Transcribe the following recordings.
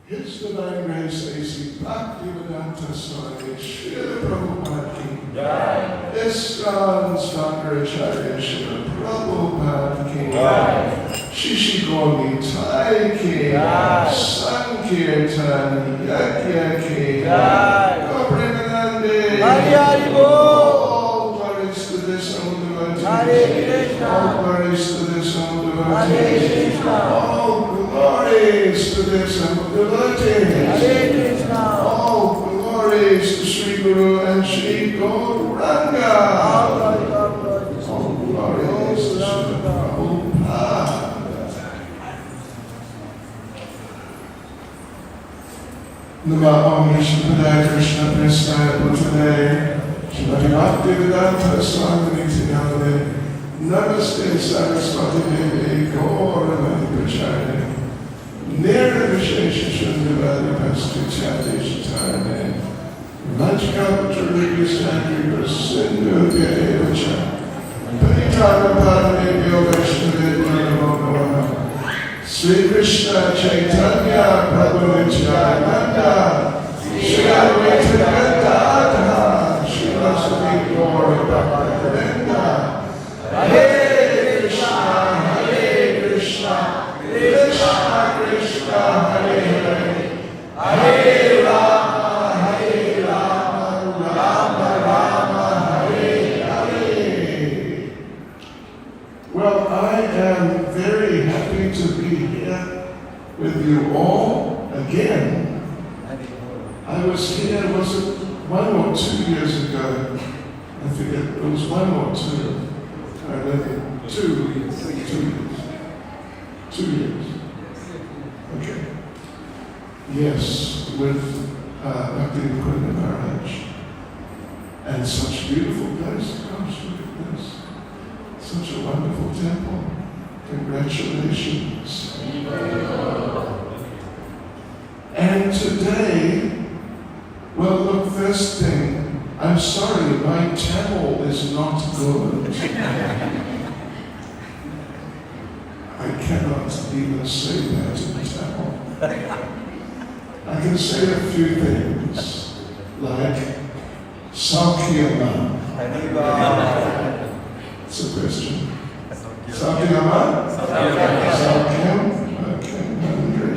His Divine Grace A.C. Bhaktivedanta Swami Srila Prabhupada Ki Jai. ISKCON Shankaracharya Srila Prabhupada Ki Jai. Shishi Gauri Nitai Ki Jai. Sankirtan Yajna Ki Jai. Gopremanande Hari Bol. Glories to the Samudavati. Hare Krishna. All glories to the Samudavati. Hare Krishna. Glories to the Samudavati. Hare Krishna. All glories to Sri Guru and Sri Gauranga. All glories to Sri Prabhupada. Nama Om Vishnupadaya Krishna Prasthaya Bhutale Shrimati Bhaktivedanta Swami Nityanande Namaste Saraswati Devi Gauravani Pracharya Nirvishesha Shundravadi Pastuchati Shatarane Vajkapatruvi Sandri Sindhu Vyayevacha Panitana Paramebhyo Vaishnavya Namo Sri Krishna Chaitanya Prabhu Nityananda Shri Advaita with you all again. I was here, was it 1 or 2 years ago? I forget, it was 1 or 2. I don't think, 2 years. 2 years. Okay. Yes, with Dr. Quinn Maharaj. And such a beautiful place. Gosh, look at this. Such a wonderful temple. Congratulations. And today, well, look, first thing, I'm sorry, my Tamil is not good. I cannot even say that in Tamil. I can say a few things, like Saukyama. It's a question. Saukyama? Saukyam? Okay, Andre.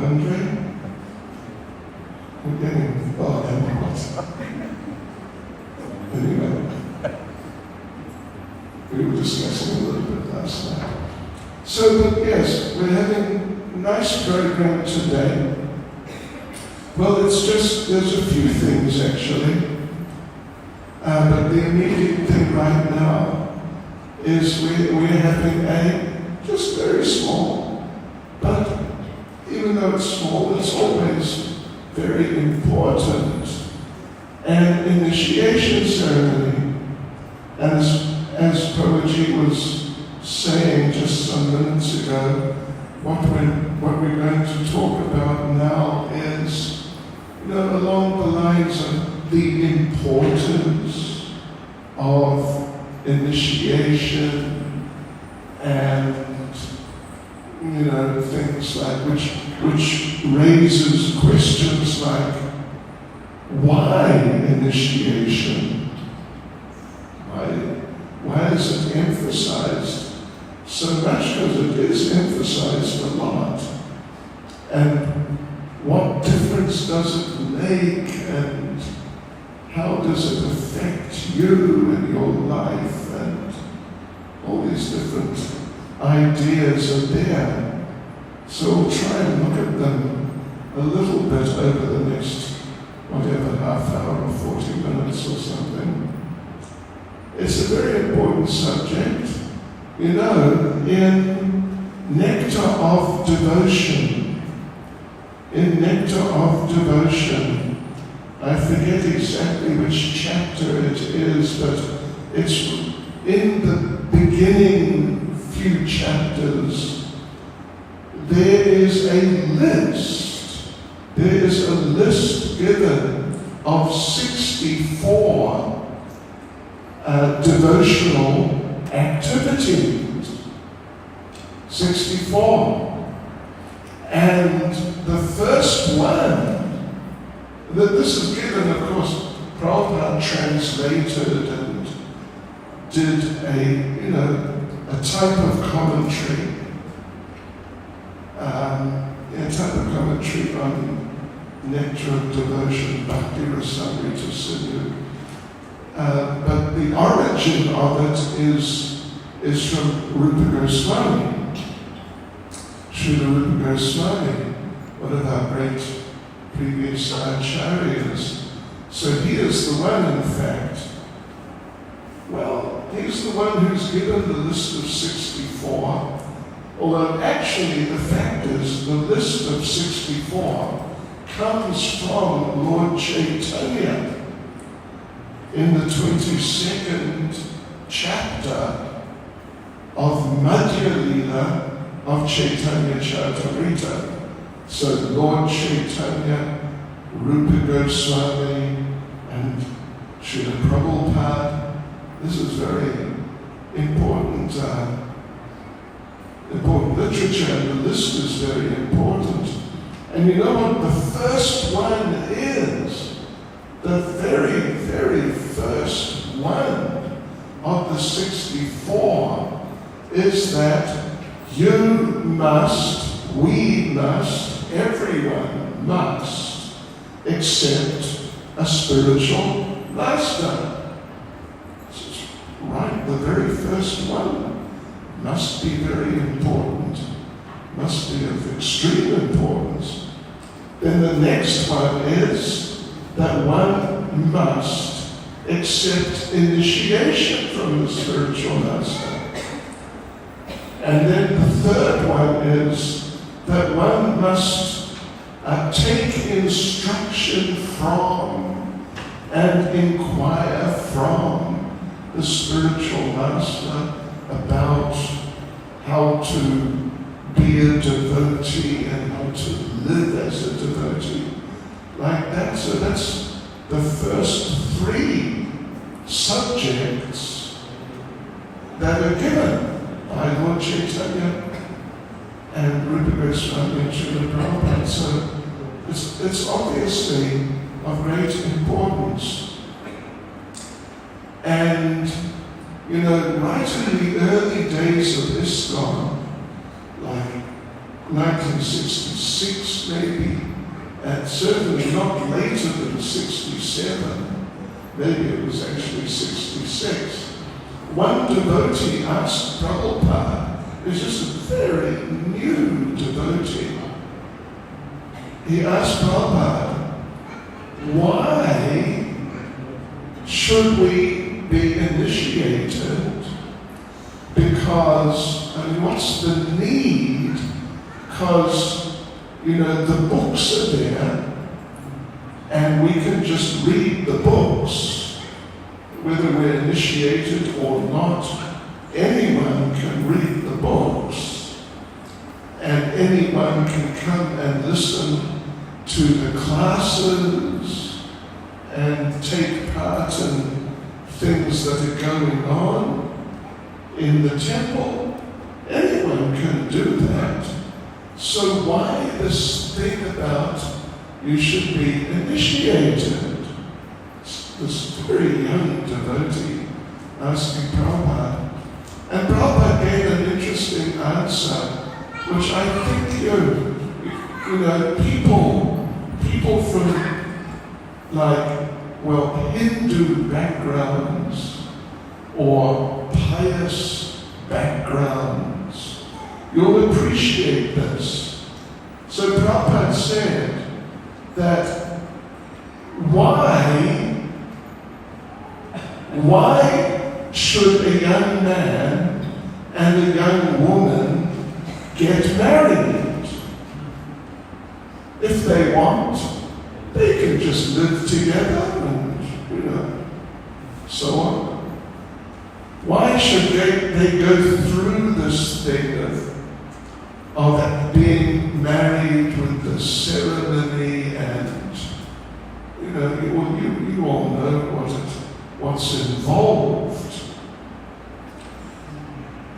Andre? We're getting, oh, and what? Anyway, we were discussing a little bit last night. So, but yes, we're having a nice program today. Well, it's just, there's a few things actually. But the immediate thing right now is we're having a, just very small, but even though it's small, it's always very important, an initiation ceremony. And as Prabhuji was saying just some minutes ago, what we're going to talk about now is, along the lines of the importance of initiation and things like which raises questions like why initiation? Why is it emphasized so much? Because it is emphasized a lot. And what difference does it make, and how does it affect you and your life, and all these different ideas are there. So we'll try and look at them a little bit over the next, whatever, half hour or 40 minutes or something. It's a very important subject. In Nectar of Devotion, I forget exactly which chapter it is, but it's in the beginning few chapters. There is a list. There is a list given of 64 devotional activities. 64. And the first one, this is given, of course, Prabhupada translated and did a type of commentary, on Nectar of Devotion, Bhakti Rasamrita Sindhu. But the origin of it is from Rupa Goswami. Srila Rupa Goswami, one of our great previous acharyas. So he is the one, in fact. Well, he's the one who's given the list of 64. Although actually the fact is the list of 64 comes from Lord Chaitanya in the 22nd chapter of Madhya Lila of Chaitanya Charitamrita. So Lord Chaitanya, Rupa Goswami, and Srila Prabhupada. This is very important literature, and the list is very important. And you know what the first one is? The very, very first one of the 64 is that we must, everyone must accept a spiritual lifestyle. Right, the very first one must be very important. must be of extreme importance. Then the next one is that one must accept initiation from the spiritual master. And then the third one is that one must take instruction from and inquire from the spiritual master about how to be a devotee and how to live as a devotee. Like that. So that's the first three subjects that are given by Lord Chaitanya and Rupa Goswami and Srila Prabhupada. So it's obviously of great importance. And, you know, right in the early days of ISKCON, like 1966 maybe, and certainly not later than 67, maybe it was actually 66, one devotee asked Prabhupada, who's just a very new devotee, he asked Prabhupada, why should we be initiated? Because, I mean, what's the need? Because, you know, the books are there, and we can just read the books, whether we're initiated or not. Anyone can read the books, and anyone can come and listen to the classes and take part in things that are going on in the temple. Anyone can do that. So why this thing about you should be initiated? This very young devotee asking Prabhupada. And Prabhupada gave an interesting answer, which I think, you know, people from, like, well, Hindu backgrounds or pious backgrounds, you'll appreciate this. So Prabhupada said that why should a young man and a young woman get married? If they want, they can just live together and, you know, so on. Why should they go through this thing of being married with the ceremony and, you know, you all know what's involved.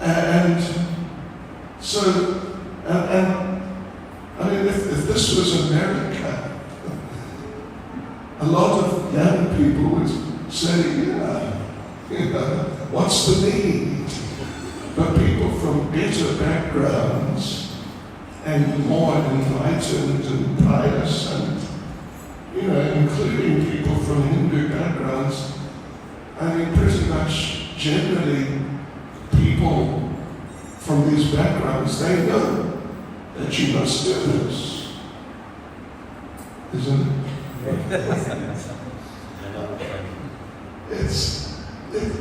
And so, I mean, if this was America, a lot of young people would say, yeah, you know, what's the need? But people from better backgrounds and more enlightened and pious and, you know, including people from Hindu backgrounds, I mean, pretty much generally people from these backgrounds, they know that you must do this. Isn't it?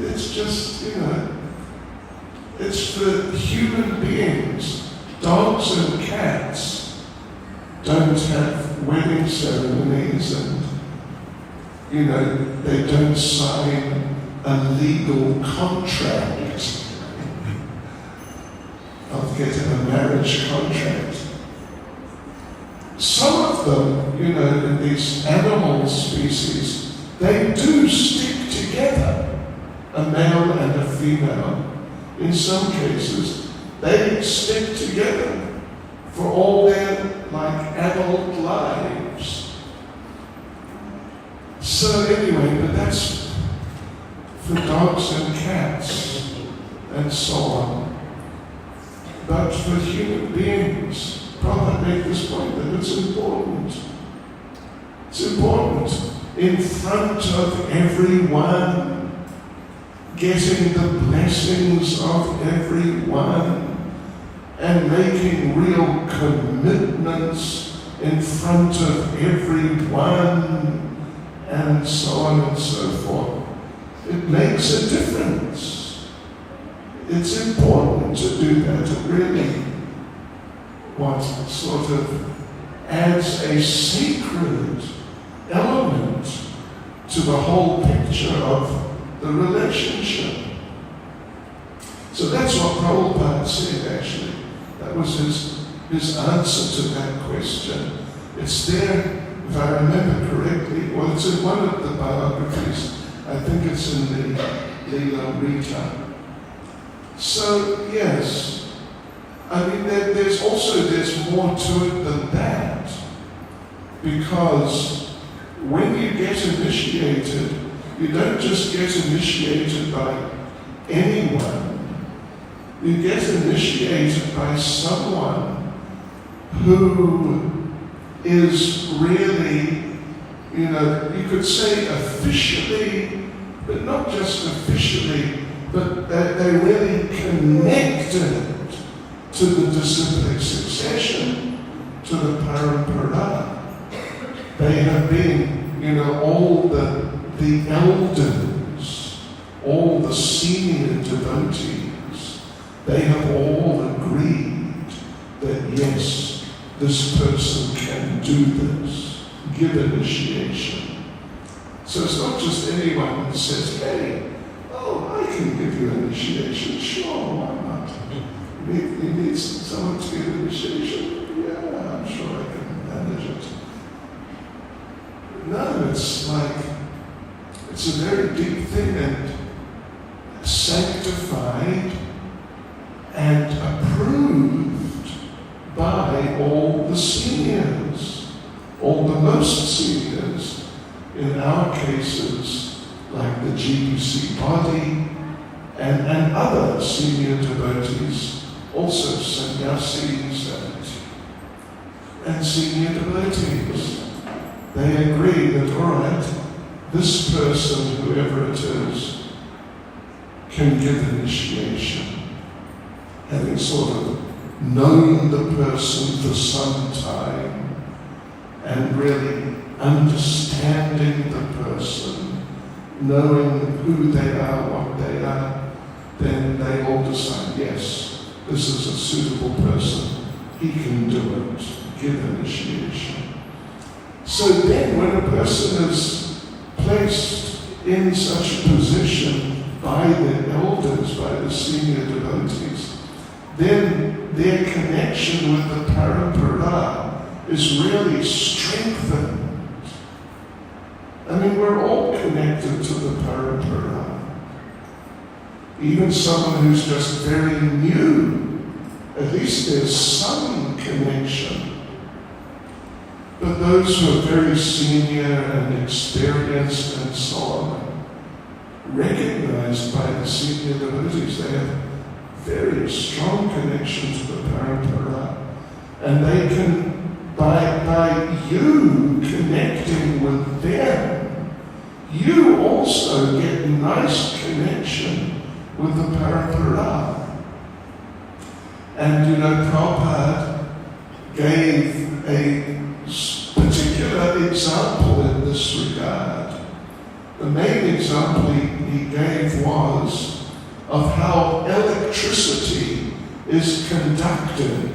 It's just, you know, it's for human beings. Dogs and cats don't have wedding ceremonies and, you know, they don't sign a legal contract of getting a marriage contract. Some of them, you know, in these animal species, they do stick together, a male and a female. In some cases, they stick together for all their, like, adult lives. So anyway, but that's for dogs and cats and so on. But for human beings, Prabhupada made this point that it's important. It's important in front of everyone, getting the blessings of everyone, and making real commitments in front of everyone, and so on and so forth. It makes a difference. It's important to do that. It really sort of adds a sacred element to the whole picture of the relationship. So that's what Prabhupada said, actually. That was his answer to that question. It's there, if I remember correctly, well, it's in one of the biographies. I think it's in the Lila Rita. So, yes, I mean, there's more to it than that. Because when you get initiated, you don't just get initiated by anyone. You get initiated by someone who is really, you could say officially, but not just officially, but they're really connected to the disciplic succession, to the parampara. They have been, all the elders, all the senior devotees, they have all agreed that yes, this person can do this, give initiation. So it's not just anyone that says, hey, I can give you initiation, sure, why not? You need someone to give initiation? Yeah, I'm sure I can manage it. No, it's a very deep thing, and sanctified and approved by all the seniors, all the most seniors. In our cases, like the GBC body and other senior devotees, also sannyasis and senior devotees. They agree that, all right, this person, whoever it is, can give initiation, having sort of known the person for some time and really understanding the person, knowing who they are, what they are, then they all decide, yes, this is a suitable person, he can do it, give initiation. So then when a person is placed in such a position by the elders, by the senior devotees, then their connection with the parampara is really strengthened. I mean, we're all connected to the parampara. Even someone who's just very new, at least there's some connection. But those who are very senior and experienced and so on, recognized by the senior devotees, they have very strong connection to the parampara, and they can, by you connecting with them, you also get nice connection with the parampara. And Prabhupada gave a particular example in this regard. The main example he gave was of how electricity is conducted.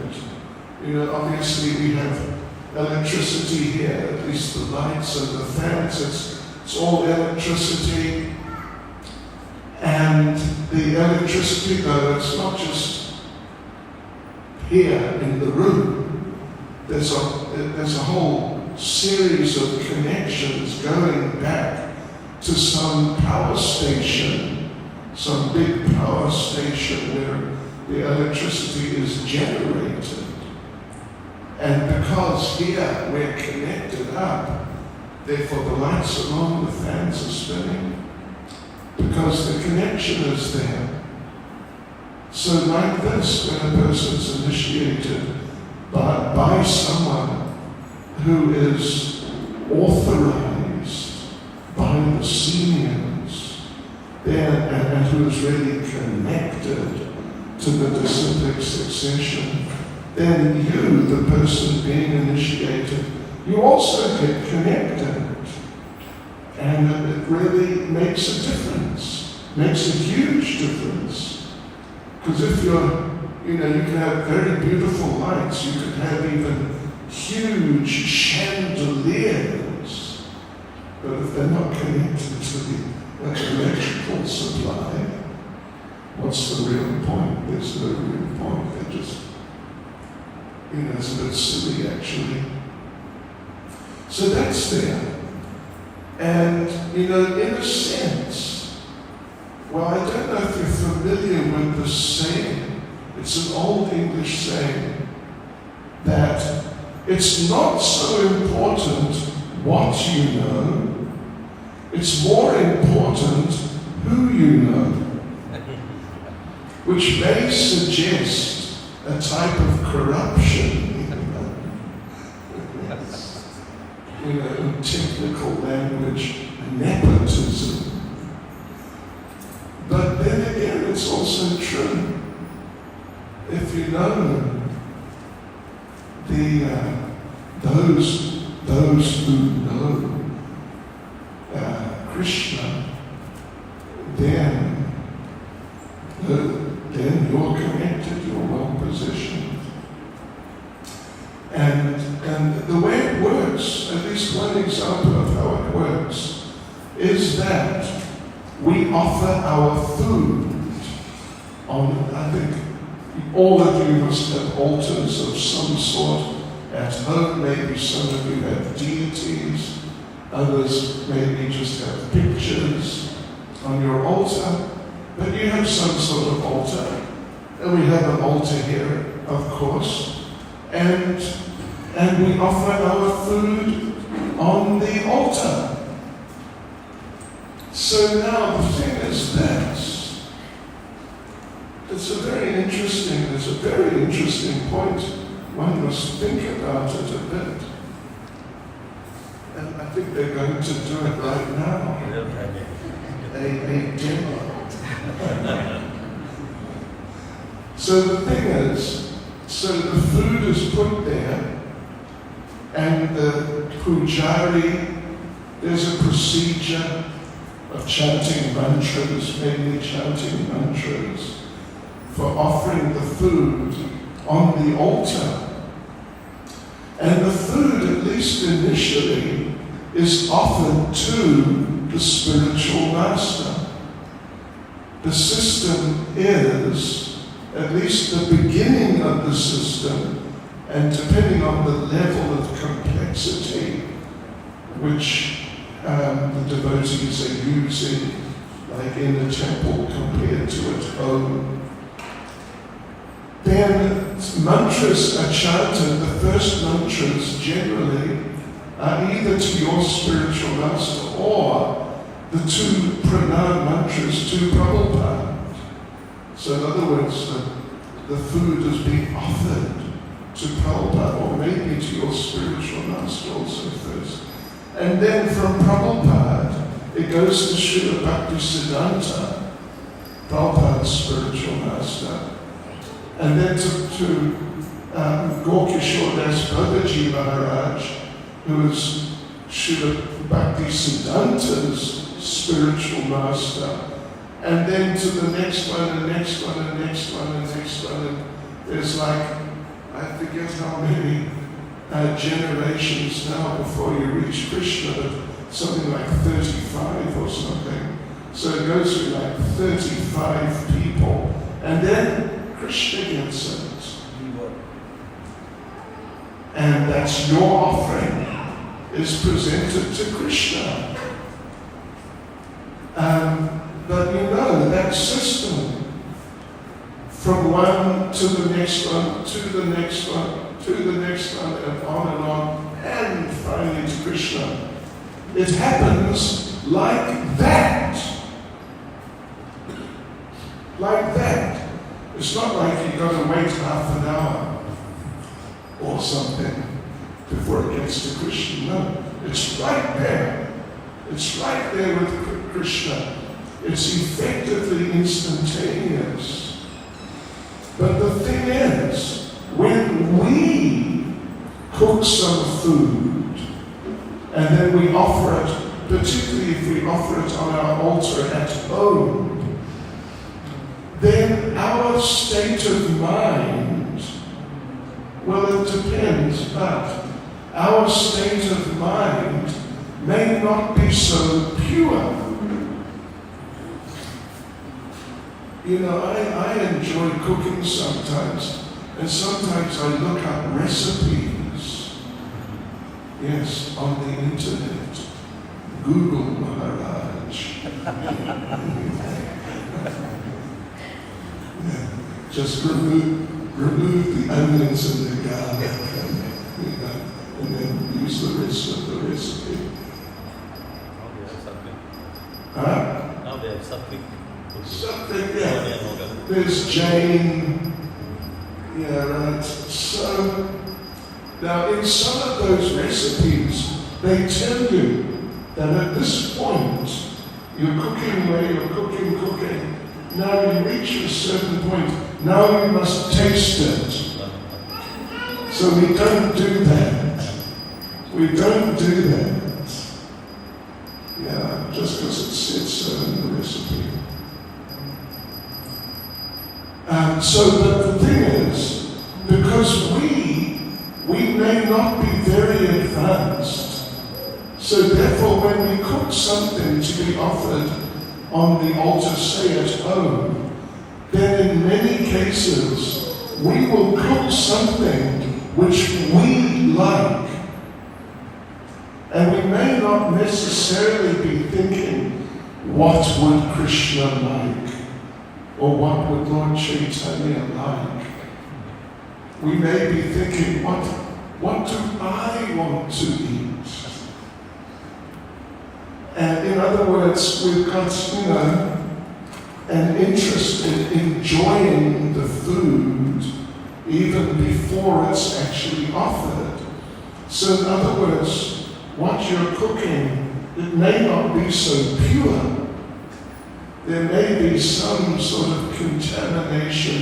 Obviously we have electricity here, at least the lights and the fans, it's all electricity. And the electricity, though, it's not just here in the room. There's a whole series of connections going back to some power station, some big power station where the electricity is generated. And because here we're connected up, therefore the lights are on, the fans are spinning, because the connection is there. So like this, when a person's initiated by someone who is authorized by the seniors, and who is really connected to the disciplic succession, then you, the person being initiated, you also get connected. And it really makes a difference, makes a huge difference. Because if you can have very beautiful lights, you could have even huge chandeliers, but if they're not connected to the electrical supply, what's the real point? There's no real point. They're just, it's a bit silly actually. So that's there. And, in a sense, well, I don't know if you're familiar with the saying, it's an old English saying, that it's not so important what you know, it's more important who you know, which may suggest a type of corruption, in technical language, nepotism. But then again, it's also true. If you know those who know Krishna, then you're connected, you're well positioned. And the way it works, at least one example of how it works, is that we offer our food on, I think, all of you must have altars of some sort at home. Maybe some of you have deities, others maybe just have pictures on your altar, but you have some sort of altar. And we have an altar here, of course, and we offer our food on the altar. So now the thing is this. There's a very interesting point. One must think about it a bit. And I think they're going to do it right now. A demo. So the thing is, the food is put there, and the pujari, there's a procedure of chanting mantras, mainly chanting mantras, for offering the food on the altar. And the food, at least initially, is offered to the spiritual master. The system is, at least the beginning of the system, and depending on the level of complexity which the devotees are using, like in the temple compared to at home, then mantras are chanted. The first mantras generally are either to your spiritual master or the two pranam mantras to Prabhupada. So in other words, the food is being offered to Prabhupada, or maybe to your spiritual master also first. And then from Prabhupada, it goes to Srila Bhaktisiddhanta, Prabhupada's spiritual master. And then to Gaurkishore Das Babaji Maharaj, who is Srila Bhaktisiddhanta's spiritual master. And then to the next one, and next one, and next one, and next one. And there's like, I forget how many generations now before you reach Krishna, but something like 35 or something. So it goes through like 35 people. And then Krishna gets it. And that's your offering, is presented to Krishna. But that system, from one to the next one, to the next one, to the next one, and on, and finally to Krishna. It happens like that. Like that. It's not like you've got to wait half an hour or something before it gets to Krishna. No, it's right there. It's right there with Krishna. It's effectively instantaneous. But the thing is, when we cook some food and then we offer it, particularly if we offer it on our altar at home, then our state of mind, well, it depends, but our state of mind may not be so pure. You know, I enjoy cooking sometimes, and sometimes I look up recipes, yes, on the internet. Google Maharaj. Yeah. Just remove the onions and the garlic, and then use the rest of the recipe. Now they have something. Huh? Now they have something. Something, yeah. There's Jane. Yeah, right. So, now in some of those recipes, they tell you that at this point, you're cooking where you're cooking. Now you reach a certain point, now you must taste it. So we don't do that. We don't do that. Yeah, just because it says so in the recipe. But the thing is, because we may not be very advanced, so therefore when we cook something to be offered on the altar, say at home, then in many cases we will cook something which we like. And we may not necessarily be thinking, what would Krishna like? Or what would Lord Chaitanya like? We may be thinking, what do I want to eat? And in other words, we've got, an interest in enjoying the food even before it's actually offered. So in other words, what you're cooking, it may not be so pure. There may be some sort of contamination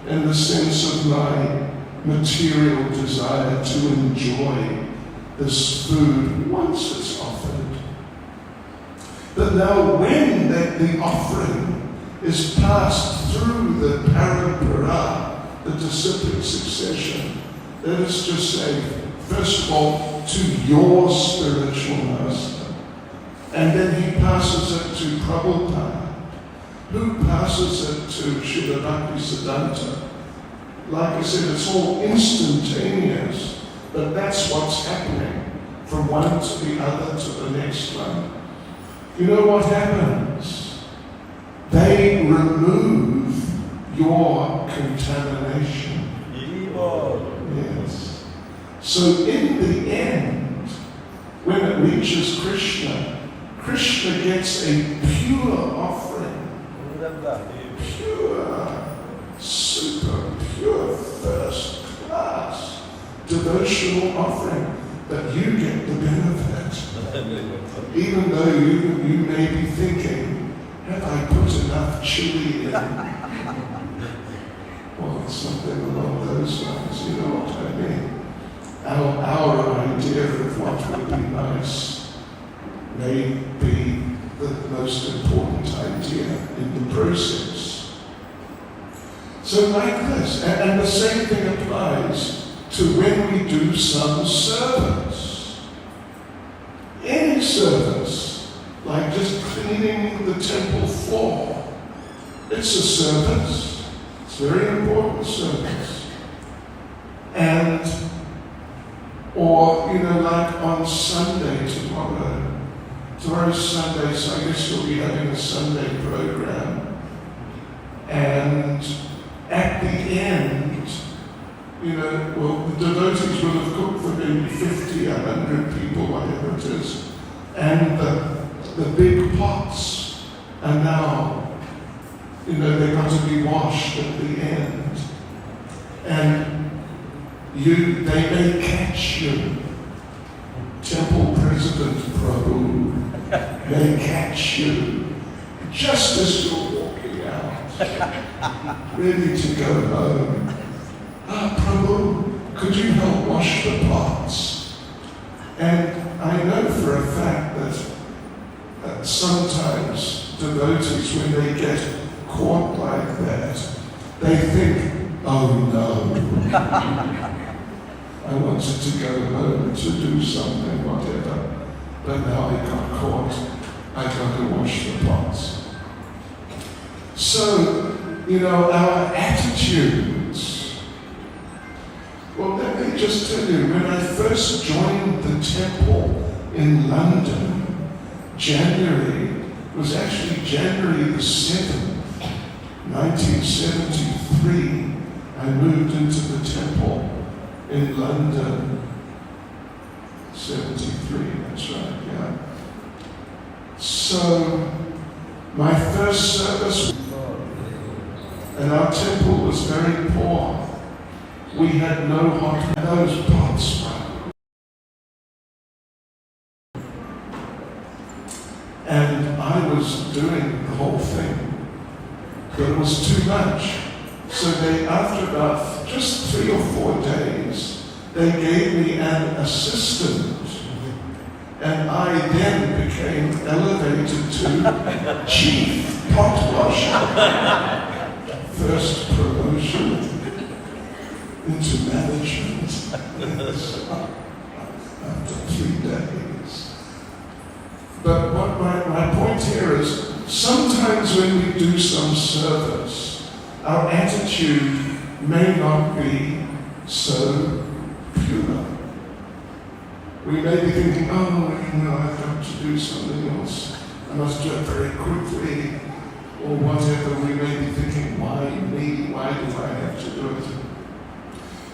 in the sense of my material desire to enjoy this food once it's offered. But now when the offering is passed through the parampara, the disciplic succession, let us just say, first of all, to your spiritual master, and then he passes it to Prabhupada, who passes it to Srila Bhaktisiddhanta. Like I said, it's all instantaneous, but that's what's happening from one to the other to the next one. You know what happens? They remove your contamination. Yes. So in the end, when it reaches Krishna, Krishna gets a pure offering. Pure, super pure, first class devotional offering, but you get the benefit. Even though you may be thinking, have I put enough chili in? Well, something along those lines, you know what I mean? Our idea of what would be nice may be the most important idea in the process. So like this, and the same thing applies to when we do some service. Any service, like just cleaning the temple floor, it's a service. It's a very important service. And, or, like on Sunday tomorrow's Sunday, so I guess we'll be having a Sunday program. And at the end, the devotees will have cooked for maybe 50, 100 people, whatever it is. And the big pots are now, they're going to be washed at the end. And they may catch you. Temple President Prabhu may catch you just as you're walking out. ready to go home. Ah, Prabhu, could you help wash the pots? And I know for a fact that sometimes devotees, when they get caught like that, they think, oh no, I wanted to go home to do something, whatever, but now I got caught, I got to wash the pots. So, our attitudes. Well, let me just tell you, when I first joined the temple in London, it was actually January the 7th, 1973, I moved into the temple in London. 73, that's right, yeah. So, my first service, and our temple was very poor. We had no hot, those pots. And I was doing the whole thing, but it was too much. So after about just 3 or 4 days, they gave me an assistant. And I then became elevated to chief pot washer. First promotion into management after 3 days. But what my point here is, sometimes when we do some service, our attitude may not be so pure. We may be thinking, I've got to do something else. I must do it very quickly, or whatever. We may be thinking, why me? Why do I have to do it?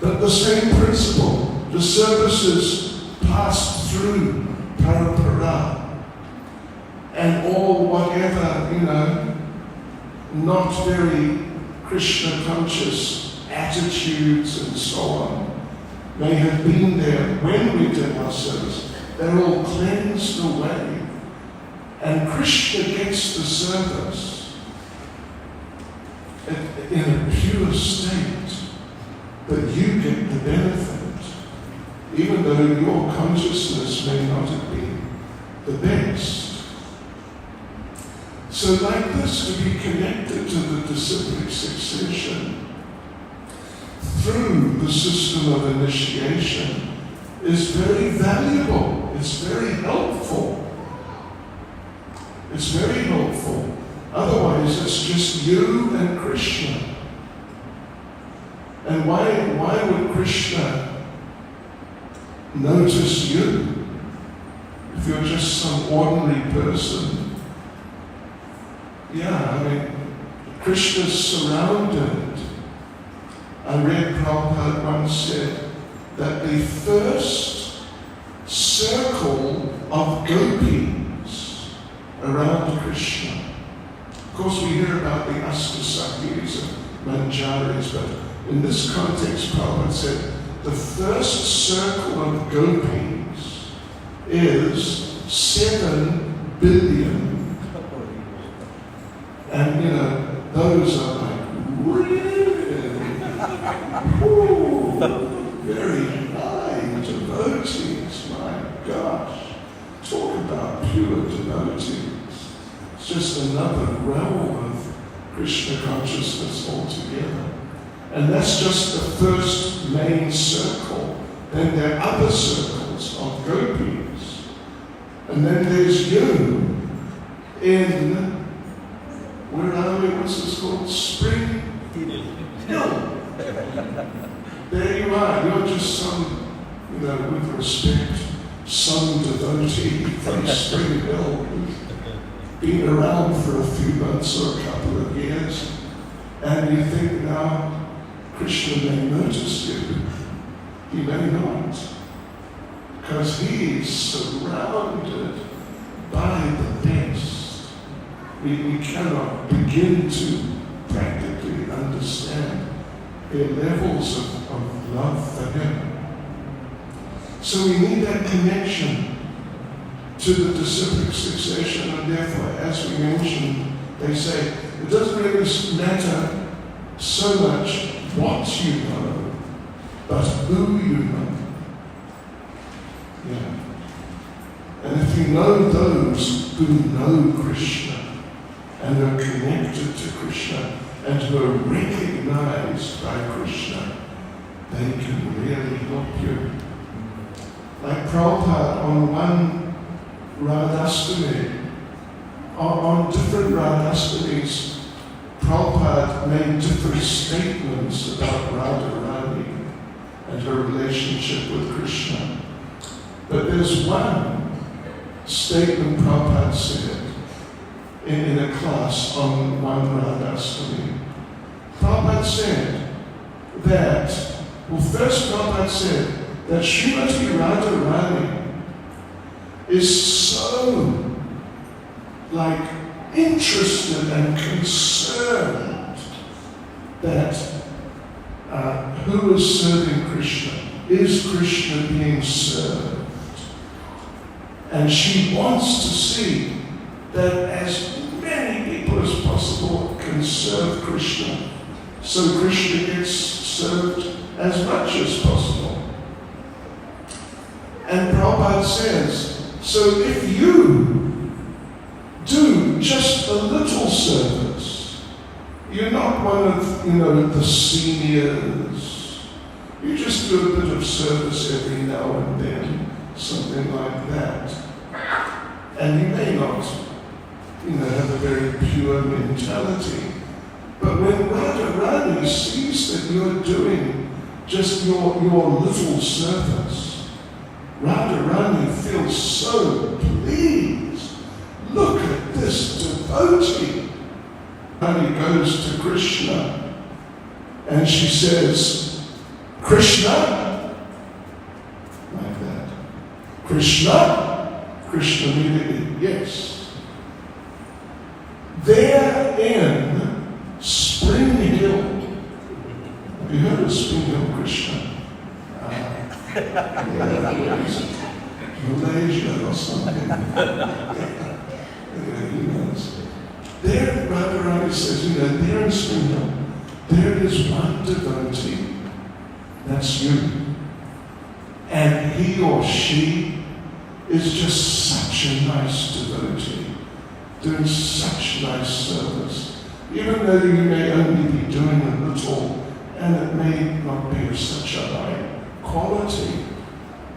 But the same principle, the services passed through Parapara, and all whatever, not very Krishna conscious attitudes and so on may have been there when we did our service. They're all cleansed away. And Krishna gets the service in a pure state, but you get the benefit, even though your consciousness may not have been the best. So like this, to be connected to the disciplic succession through the system of initiation is very valuable. It's very helpful. It's very helpful. Otherwise, it's just you and Krishna. And why would Krishna notice you if you're just some ordinary person? Krishna's surrounded. I read Prabhupada once said that the first circle of gopis around Krishna, of course we hear about the Astasakis and Manjaris, but in this context Prabhupada said the first circle of gopis is 7 billion. And those are like really very high devotees. My gosh, talk about pure devotees. It's just another realm of Krishna consciousness altogether. And that's just the first main circle. Then there are other circles of gopis. And then there's you in, where are we? What's this called? Springfield. There you are. You're just some, with respect, some devotee from Springfield who's been around for a few months or a couple of years, and you think now Krishna may notice you. He may not, because he is surrounded by the best. We cannot begin to practically understand their levels of love for him. So we need that connection to the disciplic succession, and therefore, as we mentioned They say it doesn't really matter so much what you know, but who you know. Yeah. And if you know those who know Krishna and are connected to Krishna and who are recognized by Krishna, they can really help you. Like Prabhupada on one Radhastami, on different Radhastamis, Prabhupada made different statements about Radharani and her relationship with Krishna. But there's one statement Prabhupada said in a class on one Radhastami. Prabhupada said that, first Prabhupada said that Srimati Radharani is so interested and concerned that who is serving Krishna? Is Krishna being served? And she wants to see that as many people as possible can serve Krishna, so Krishna gets served as much as possible. And Prabhupada says, so if you do just a little service, you're not one of, the seniors, you just do a bit of service every now and then, something like that. And you may not, have a very pure mentality. But when Radharani sees that you're doing just your little service, Radharani feels so pleased. Look at this devotee. Radharani goes to Krishna and she says, Krishna, like that. Krishna? Krishna immediately, yes. There in Springfield, have you heard of Springfield, Krishna? Malaysia or something. He knows. There, Radharani says, there in Springfield, there is one devotee, that's you. And he or she is just such a nice devotee, doing such nice service. Even though you may only be doing a little, and it may not be of such a high quality,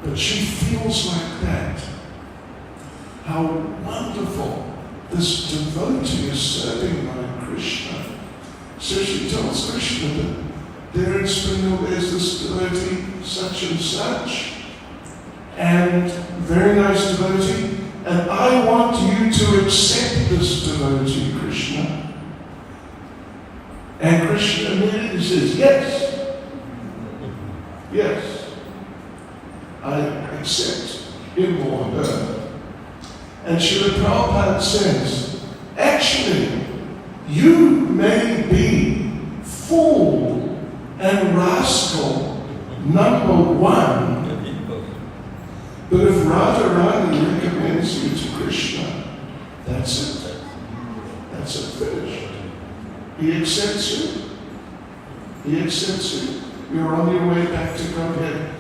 but she feels like that. How wonderful this devotee is serving my Krishna. So she tells Krishna that there in Springfield there's this devotee, such and such, and very nice devotee, and I want you to accept this devotee, Krishna. And Krishna immediately says, yes. Yes. I accept him or her. And Srila Prabhupada says, actually, you may be fool and rascal number one, but if Radharani recommends you to Krishna, that's it. That's it, finished. He accepts you. He accepts you. You're on your way back to Godhead.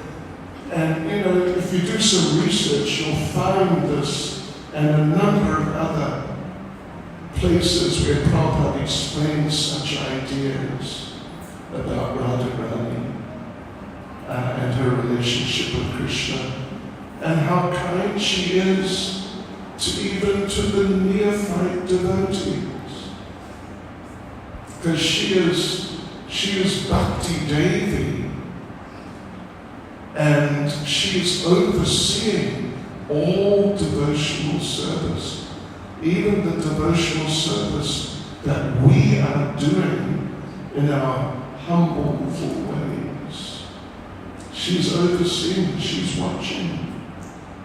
And, if you do some research, you'll find this and a number of other places where Prabhupada explains such ideas about Radharani and her relationship with Krishna, and how kind she is even to the neophyte devotees. Because she is Bhakti Devi, and she is overseeing all devotional service, even the devotional service that we are doing in our humble little ways. She's overseeing, she's watching.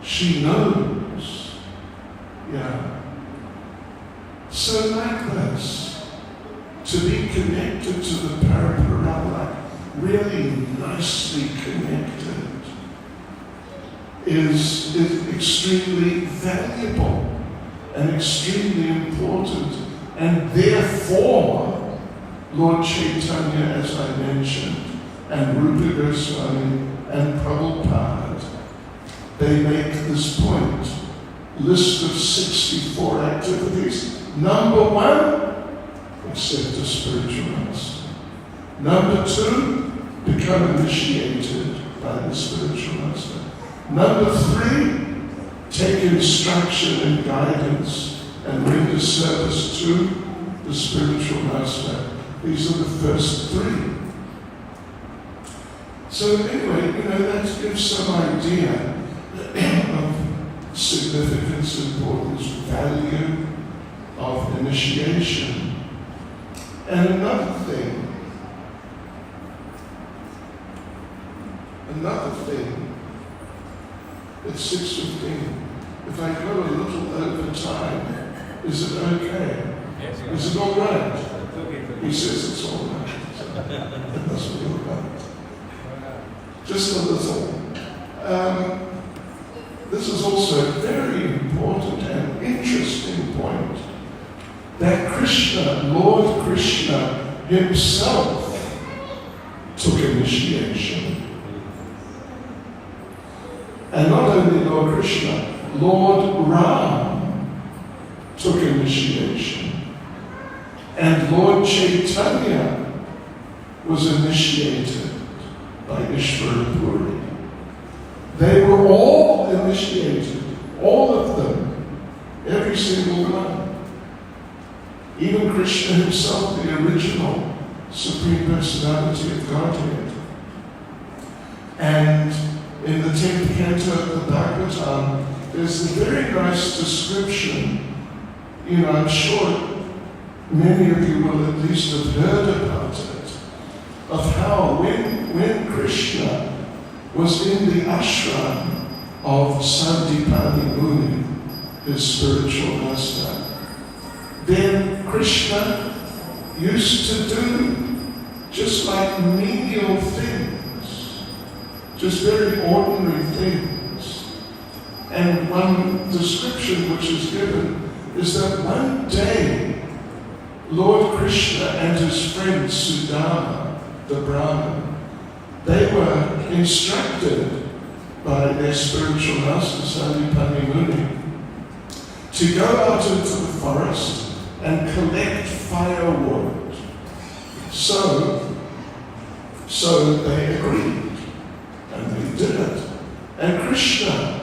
She knows. Yeah. So like this, to be connected to the Paraparala, really nicely connected, is extremely valuable and extremely important And therefore, Lord Chaitanya, as I mentioned, and Rupa Goswami and Prabhupada, they make this point. List of 64 activities. Number 1, accept a spiritual master. Number 2, become initiated by the spiritual master. Number 3, take instruction and guidance and render service to the spiritual master. These are the first 3. So anyway, that gives some idea of significance, importance, value of initiation. And another thing, it's 6:15. If I go a little over time, is it okay? Yes, Is it all right? It's okay. He says it's all right. So it must be all right. Just a little. This is also a very important and interesting point that Krishna, Lord Krishna himself, took initiation. And not only Lord Krishna, Lord Ram took initiation. And Lord Chaitanya was initiated by Ishvara Puri. They were all initiated, all of them, every single one. Even Krishna himself, the original Supreme Personality of Godhead. And in the 10th canto of the Bhagavatam, there's a very nice description. I'm sure many of you will at least have heard about it, of how when Krishna was in the ashram of Sandipani Muni, his spiritual master, then Krishna used to do just like menial things, just very ordinary things. And one description which is given is that one day, Lord Krishna and his friend Sudama, the Brahmin, they were instructed by their spiritual master, Sandipani Muni, to go out into the forest and collect firewood. So they agreed, and they did it. And Krishna,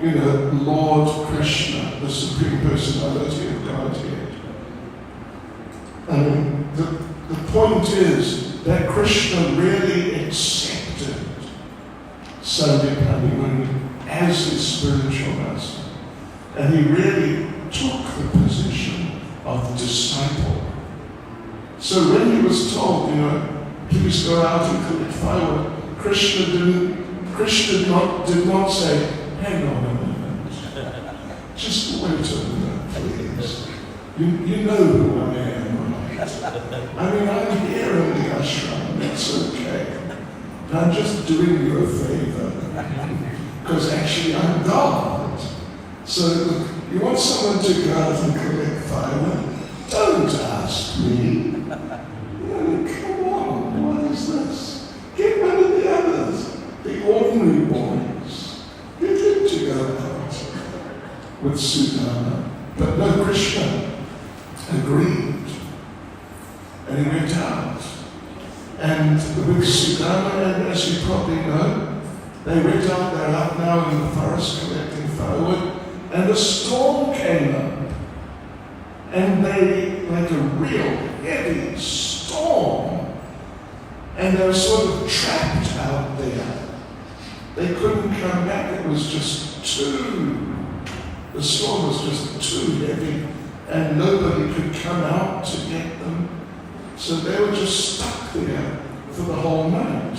Lord Krishna, the Supreme Personality of Godhead. The point is that Krishna really accepted Sandipani Muni as his spiritual master. And he really took the position of disciple. So when he was told, please go out and collect firewood, Krishna did not say, hang on a minute, just wait a minute, please. You know who I am, right? I'm here in the ashram, that's okay. But I'm just doing you a favor, because actually I'm God. So look, you want someone to go out and collect firewood? Don't ask me. Come on, what is this? Get one of the others, the ordinary boys. Get them to go out with Sudama. But no, Krishna agreed. And he went out. And with Sudama, and as you probably know, they went out, they're out now in the forest collecting firewood, and a storm came up. And they, like a real heavy storm, and they were sort of trapped out there. They couldn't come back, it was just the storm was just too heavy, and nobody could come out to get them. So they were just stuck there for the whole night.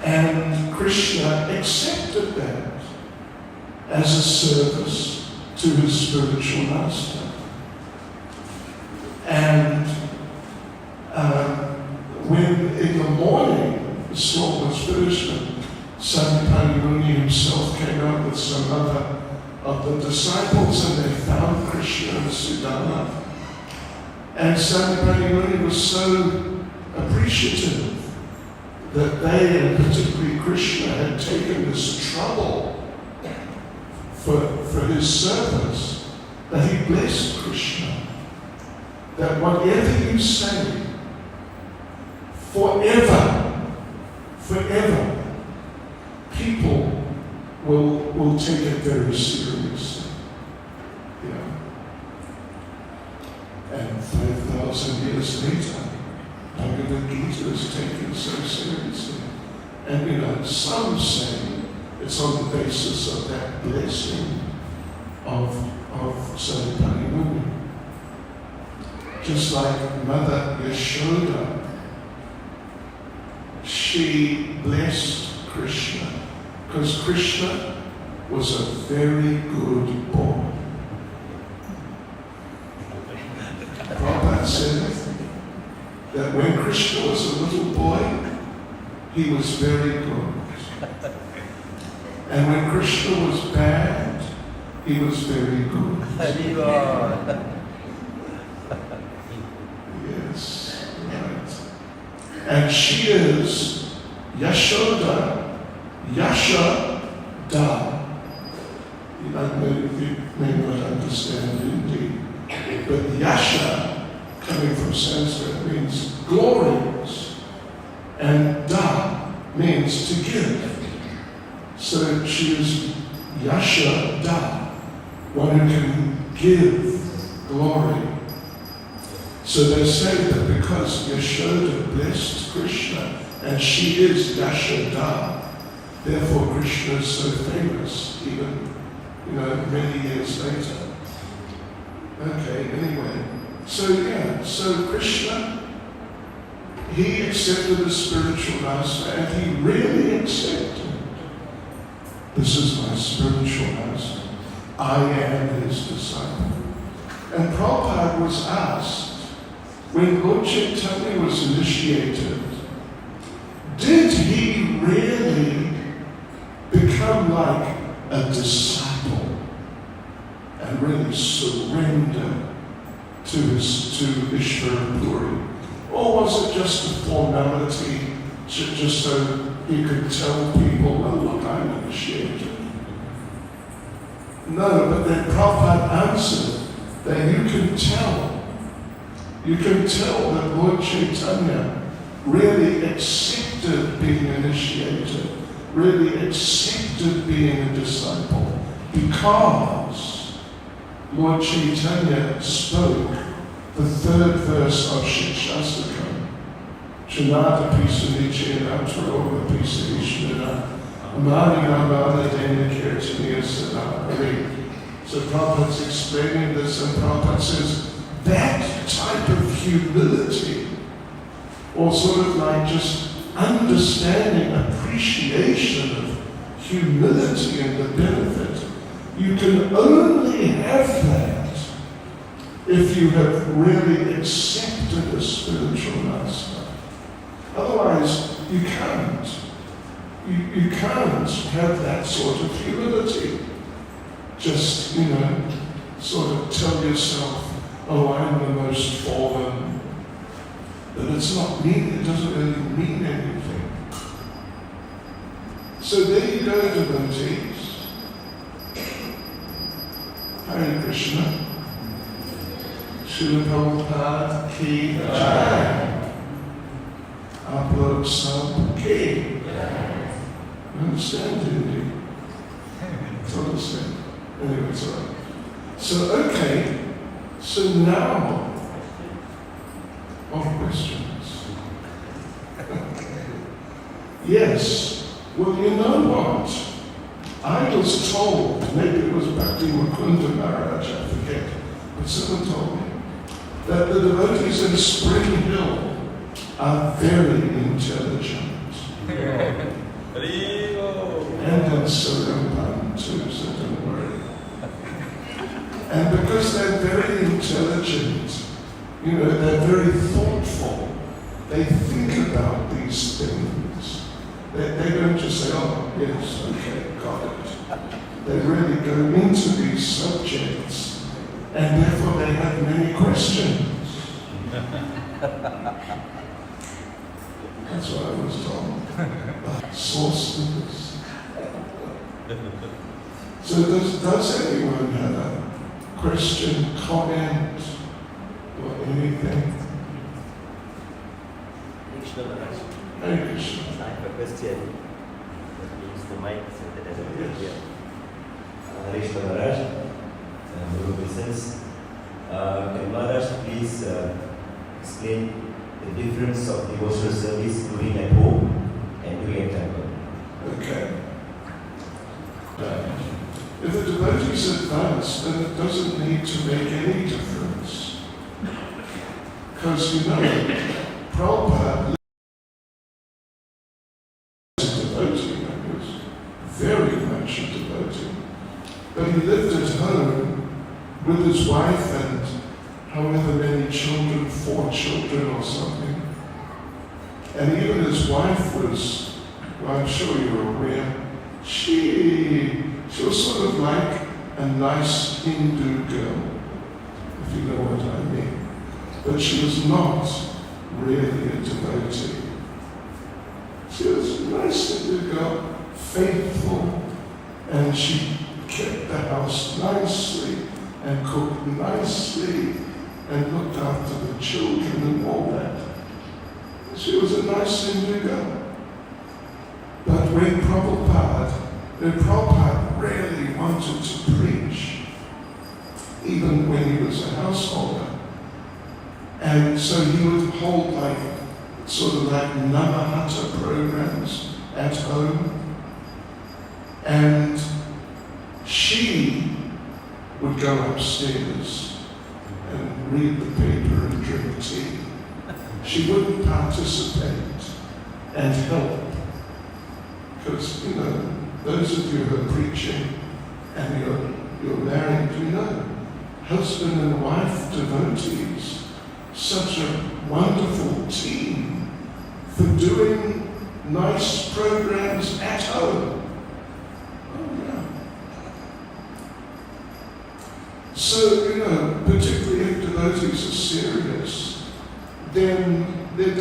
And Krishna accepted that as a service to his spiritual master. And when in the morning the storm was finished, and Sandipani Muni himself came up with some other of the disciples, and they found Krishna and Sudama. And Sanipati Muni was so appreciative that they, and particularly Krishna, had taken this trouble for his service, that he blessed Krishna. That whatever you say, forever, people will take it very seriously. Yeah. And 5,000 years later, Bhagavad Gita is taken so seriously. And some say it's on the basis of that blessing of Sanipati Muni. Just like Mother Yashoda, she blessed Krishna because Krishna was a very good boy. Prabhupada said that when Krishna was a little boy, he was very good. And when Krishna was bad, he was very good. Yes, right. And she is Yashoda, Yasha-da. You may not understand Hindi, but Yasha, coming from Sanskrit, means glorious, and da means to give. So she is Yasha-da, one who can give glory. So they say that because Yashoda blessed Krishna, and she is Yashoda, therefore Krishna is so famous, even many years later. Okay, anyway. So Krishna, he accepted the spiritual master, and he really accepted. This is my spiritual master. I am his disciple. And Prabhupada was asked, when Lord Chaitanya was initiated, did he really become like a disciple and really surrender to Ishvara Puri? Or was it just a formality, just so he could tell people, oh look, I'm initiated? No, but then Prabhupada answered that you can tell that Lord Chaitanya really accepted being initiated, really accepted being a disciple, because Lord Chaitanya spoke the third verse of Shikshastakam. Chanata Pisanichi and Ataro Pisishna Amani Amada Dana Kirtaniya Sada. So Prabhupada's explaining this, and Prabhupada says that type of humility, or sort of like just understanding, appreciation of humility and the benefit, you can only have that if you have really accepted a spiritual master. Otherwise, you can't. You can't have that sort of humility. Just, sort of tell yourself, oh, I'm the most fallen. But it doesn't really mean anything. So there you go, devotees. Hare Krishna. Srila Prabhupada ki jai. Aap log sab ki. Understand, Hindi? It's understand. Anyway, it's all right. So, okay. So now, what questions? Yes. Well, you know what? I was told, maybe it was Bhakti Mukunda Maharaj, I forget, but someone told me, that the devotees in Springfield are very intelligent. And in Suriname too, so don't worry. And because they're very intelligent, they're very thoughtful, they think about these things. They don't just say, oh, yes, okay, got it. They really go into these subjects, and therefore they have many questions. That's what I was told. Sources. So does anyone have a question, comment, or anything? Krishna Maharaj, Hare Krishna. I have a question. Use the mic so that everyone can hear. Krishna Maharaj, Guru Business. Can Maharaj please explain the difference of devotional service doing at home and doing at temple? Okay. If the devotee is advanced, then it doesn't need to make any difference. Because, Prabhupada was a devotee, he was very much a devotee. But he lived at home with his wife and however many children, 4 children or something. And even his wife was, well, I'm sure you're aware, she was sort of like a nice Hindu girl, if you know what I mean. But she was not really a devotee. She was a nice Hindu girl, faithful, and she kept the house nicely and cooked nicely and looked after the children and all that. She was a nice Hindu girl. But when Prabhupada really wanted to preach, even when he was a householder. And so he would hold sort of like Namahata programs at home. And she would go upstairs and read the paper and drink tea. She wouldn't participate and help. Because, those of you who are preaching and you're married, husband and wife devotees, such a wonderful team for doing nice programs at home. Oh, yeah. So, particularly if devotees are serious, then there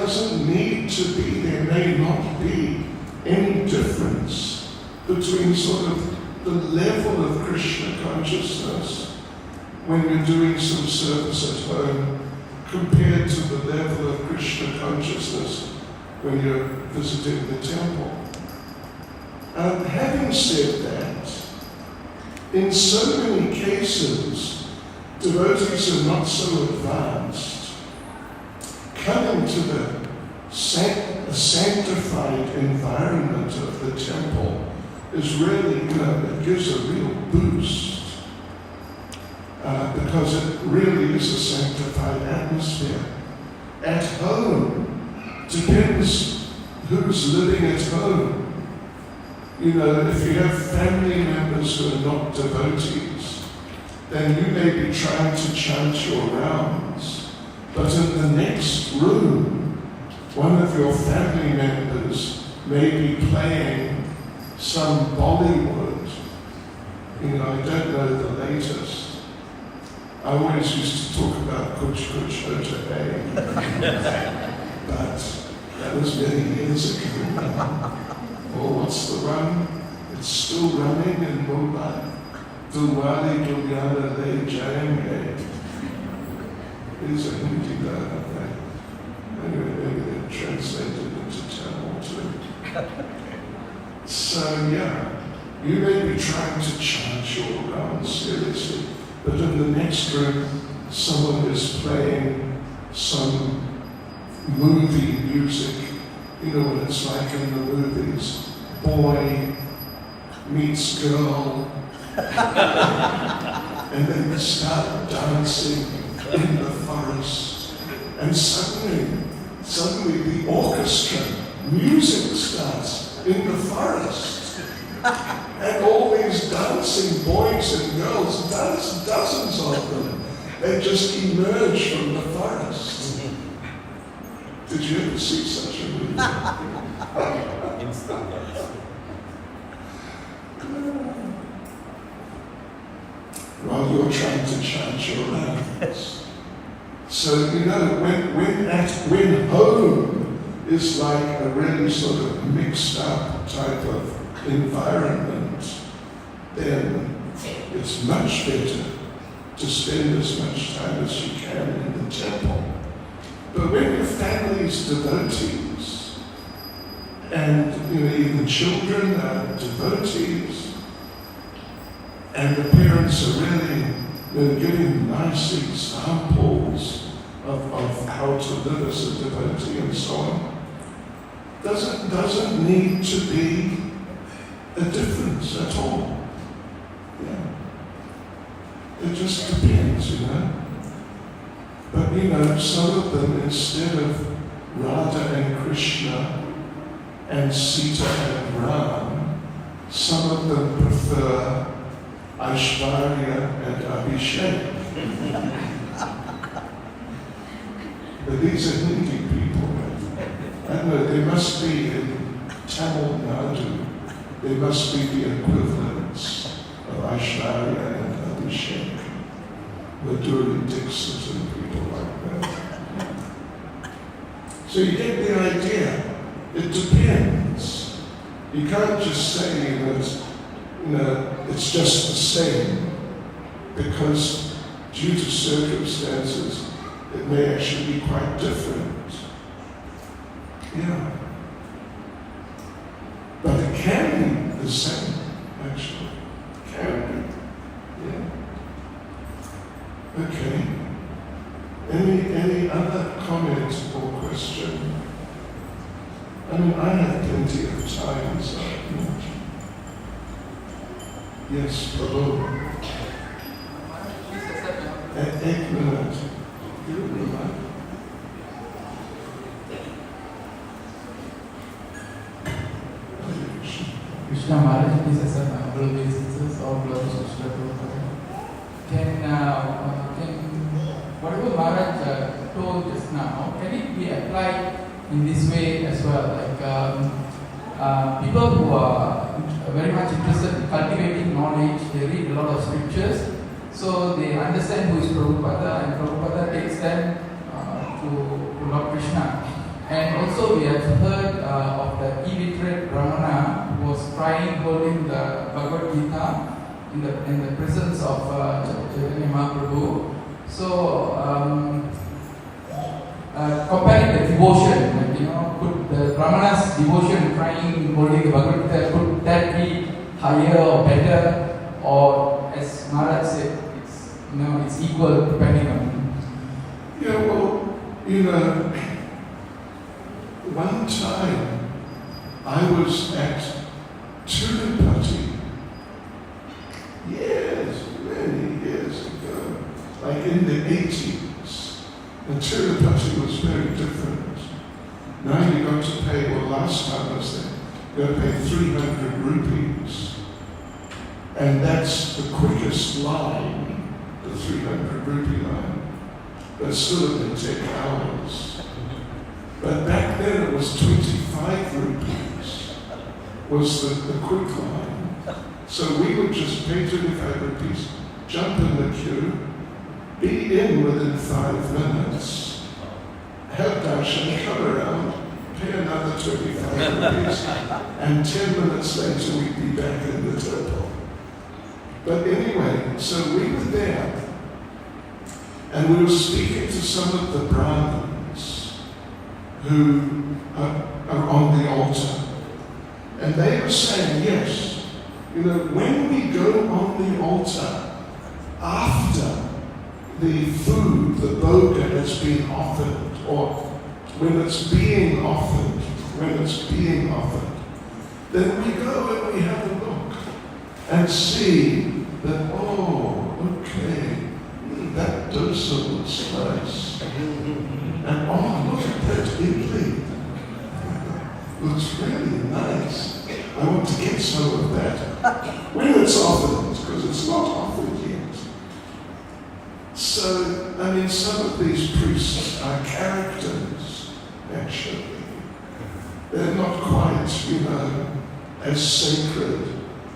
may not be any difference between sort of the level of Krishna consciousness when you're doing some service at home compared to the level of Krishna consciousness when you're visiting the temple. Having said that, in so many cases, devotees are not so advanced. Coming to the sanctified environment of the temple is really, it gives a real boost. Because it really is a sanctified atmosphere. At home, depends who's living at home. If you have family members who are not devotees, then you may be trying to chant your rounds, but in the next room, one of your family members may be playing some Bollywood. I don't know the latest. I always used to talk about Kuch Kuch Hota Hai, but that was many years ago now. Or what's the one? It's still running in Mumbai. Dulwale Dulyana Le Jayenge. It's a Hindi word, I think. Anyway, maybe they're translated into Tamil too. So yeah, you may be trying to chant your round seriously, but in the next room, someone is playing some movie music. You know what it's like in the movies. Boy meets girl, and then they start dancing in the forest, and suddenly the orchestra music starts in the forest. And all these dancing boys and girls, dozens of them, they just emerge from the forest. Did you ever see such a movie? Instant dance. while you're trying to charge your lamps. So, when home is like a really sort of mixed up type of environment, then it's much better to spend as much time as you can in the temple. But when your family is devotees, and even children are devotees, and the parents are really giving nice examples of how to live as a devotee and so on, doesn't need to be a difference at all. Yeah. It just depends, But some of them, instead of Radha and Krishna and Sita and Ram, some of them prefer Aishwarya and Abhishek. But these are Hindi people. I don't know, they must be in Tamil Nadu. They must be the equivalents of Aishwarya and Abhishek. Madhuri Dixit and people like that. So you get the idea. It depends. You can't just say that it's just the same, because due to circumstances, it may actually be quite different. Yeah. But it can be the same, actually. Can be. Yeah. Okay. Any other comment or question? I have plenty of time, so yes, hello. Ek minute. You remember? Krishna Maharaj, please accept my humble obeisances. All glories to Krishna Prabhupada. Whatever Maharaj told just now, can it be applied in this way as well? Like people who are very much interested in cultivating knowledge, they read a lot of scriptures, so they understand who is Prabhupada, and Prabhupada takes them to Lord Krishna. And also we have heard of the illiterate Brahmana who was crying, holding the Bhagavad Gita in the presence of Chaitanya Mahaprabhu. So comparing the devotion, could the Brahmana's devotion, crying, holding the Bhagavad Gita, could that be higher or better, or as Maharaj said, it's equal depending on? Yeah, well, one time I was at Tirupati, many years ago, like in the 80s, and Tirupati was very different. Now you got to pay, last time I was there, you got to pay 300 rupees. And that's the quickest line, the 300 rupee line. But still it would take hours. But back then it was 25 rupees was the quick line. So we would just pay 25 rupees, jump in the queue, be in within 5 minutes, have darshan, come around, pay another 25 rupees, and 10 minutes later we'd be back in the temple. But anyway, so we were there, and we were speaking to some of the Brahmins who are on the altar. And they were saying, yes, when we go on the altar, after the food, the bhoga has been offered, or when it's being offered, then we go and we have a look and see that, okay, that dosa looks nice. And look at that idli. Looks really nice. I want to get some of that. When it's offered, because it's not offered yet. So, some of these priests are characters, actually. They're not quite, as sacred